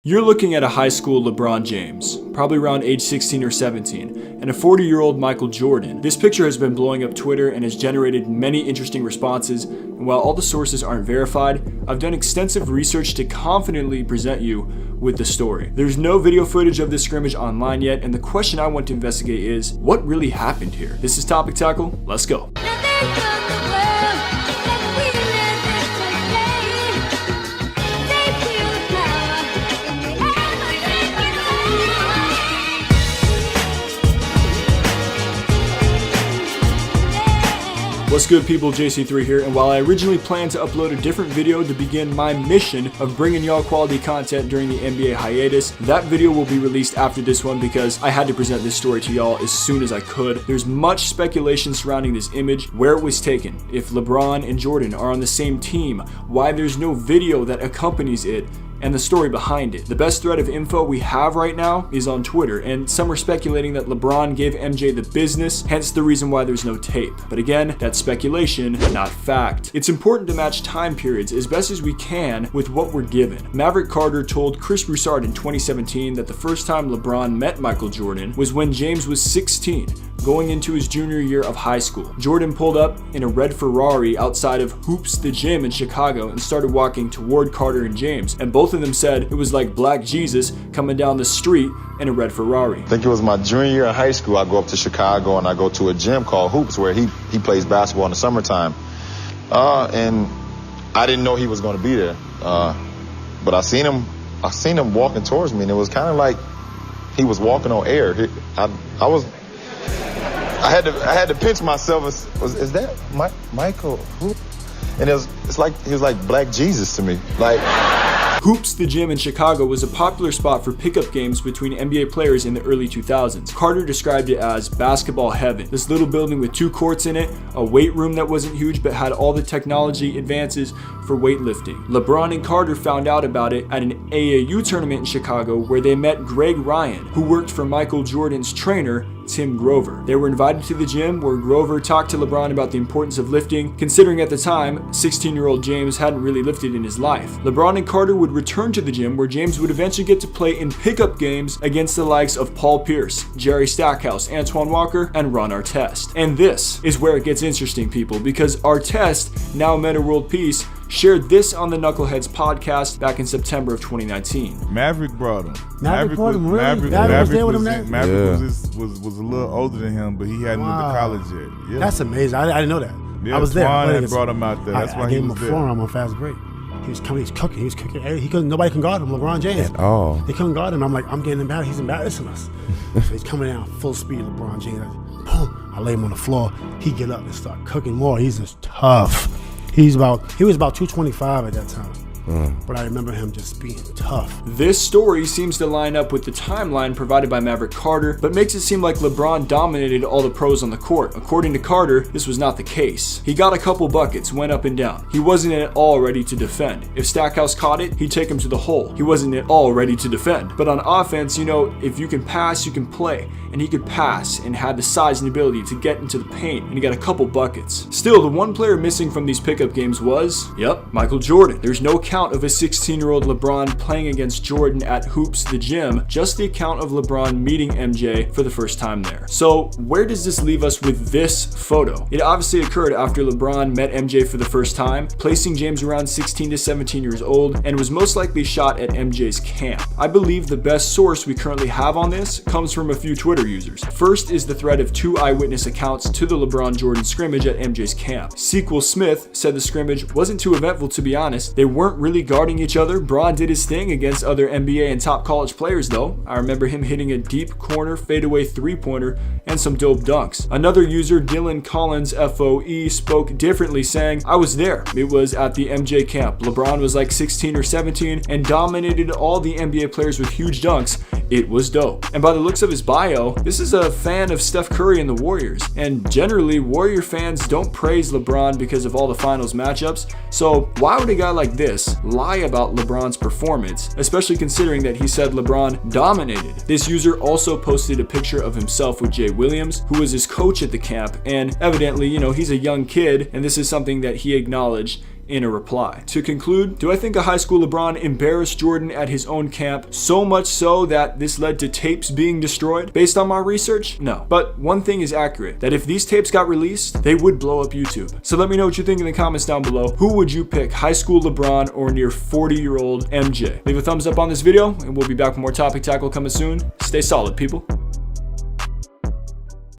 You're looking at a high school LeBron James, probably around age 16 or 17, and a 40-year-old Michael Jordan. This picture has been blowing up Twitter and has generated many interesting responses, and while all the sources aren't verified, I've done extensive research to confidently present you with the story. There's no video footage of this scrimmage online yet, and the question I want to investigate is, what really happened here? This is Topic Tackle, let's go. What's good, people? JC3 here, and while I originally planned to upload a different video to begin my mission of bringing y'all quality content during the NBA hiatus, that video will be released after this one because I had to present this story to y'all as soon as I could. There's much speculation surrounding this image, where it was taken, if LeBron and Jordan are on the same team, why there's no video that accompanies it, and the story behind it. The best thread of info we have right now is on Twitter, and some are speculating that LeBron gave MJ the business, hence the reason why there's no tape. But again, that's speculation, not fact. It's important to match time periods as best as we can with what we're given. Maverick Carter told Chris Broussard in 2017 that the first time LeBron met Michael Jordan was when James was 16, going into his junior year of high school. Jordan pulled up in a red Ferrari outside of Hoops the Gym in Chicago and started walking toward Carter and James, and both of them said it was like Black Jesus coming down the street in a red Ferrari. I think it was my junior year in high school. I go up to Chicago and I go to a gym called Hoops where he plays basketball in the summertime. And I didn't know he was going to be there. But I seen him walking towards me, and it was kind of like he was walking on air. I had to pinch myself. Is that Michael? Who? And it's like he was like Black Jesus to me. Like. Hoops the Gym in Chicago was a popular spot for pickup games between NBA players in the early 2000s. Carter described it as basketball heaven. This little building with 2 courts in it, a weight room that wasn't huge but had all the technology advances for weightlifting. LeBron and Carter found out about it at an AAU tournament in Chicago where they met Greg Ryan, who worked for Michael Jordan's trainer, Tim Grover. They were invited to the gym where Grover talked to LeBron about the importance of lifting, considering at the time, 16-year-old James hadn't really lifted in his life. LeBron and Carter would return to the gym where James would eventually get to play in pickup games against the likes of Paul Pierce, Jerry Stackhouse, Antoine Walker, and Ron Artest. And this is where it gets interesting, people, because Artest, now Meta World Peace, shared this on the Knuckleheads podcast back in September of 2019. Maverick brought him. Maverick brought him, really? Maverick was there with him then? Maverick was a little older than him, but he hadn't went to college yet. Yeah. That's amazing. I didn't know that. Yeah, I was there. Twan had brought him out there. That's why I he gave him was a there. forearm on fast break. He was coming. He was cooking. He couldn't. Nobody can guard him. LeBron James. At all. They couldn't guard him. I'm like, I'm getting embarrassed. He's embarrassing us. So he's coming down full speed. LeBron James. Boom. I lay him on the floor. He get up and start cooking more. He's just tough. He was about 225 at that time. But I remember him just being tough. This story seems to line up with the timeline provided by Maverick Carter, but makes it seem like LeBron dominated all the pros on the court. According to Carter, this was not the case. He got a couple buckets, went up and down. He wasn't at all ready to defend. If Stackhouse caught it, he'd take him to the hole. He wasn't at all ready to defend. But on offense, if you can pass, you can play. And he could pass and had the size and ability to get into the paint, and he got a couple buckets. Still, the one player missing from these pickup games was, Michael Jordan. There's no account of a 16-year-old LeBron playing against Jordan at Hoops the Gym, just the account of LeBron meeting MJ for the first time there. So where does this leave us with this photo? It obviously occurred after LeBron met MJ for the first time, placing James around 16 to 17 years old, and was most likely shot at MJ's camp. I believe the best source we currently have on this comes from a few Twitter users. First is the thread of 2 eyewitness accounts to the LeBron Jordan scrimmage at MJ's camp. Sequel Smith said the scrimmage wasn't too eventful, to be honest. They weren't really guarding each other. Bron did his thing against other NBA and top college players though. I remember him hitting a deep corner fadeaway 3-pointer and some dope dunks. Another user, Dylan Collins FOE, spoke differently, saying, I was there. It was at the MJ camp. LeBron was like 16 or 17 and dominated all the NBA players with huge dunks. It was dope. And by the looks of his bio, this is a fan of Steph Curry and the Warriors. And generally, Warrior fans don't praise LeBron because of all the finals matchups. So why would a guy like this lie about LeBron's performance, especially considering that he said LeBron dominated? This user also posted a picture of himself with Jay Williams, who was his coach at the camp, and evidently, he's a young kid, and this is something that he acknowledged in a reply. To conclude, do I think a high school LeBron embarrassed Jordan at his own camp, so much so that this led to tapes being destroyed? Based on my research, no. But one thing is accurate, that if these tapes got released, they would blow up YouTube. So let me know what you think in the comments down below. Who would you pick, high school LeBron or near 40-year-old MJ? Leave a thumbs up on this video, and we'll be back with more Topic Tackle coming soon. Stay solid, people.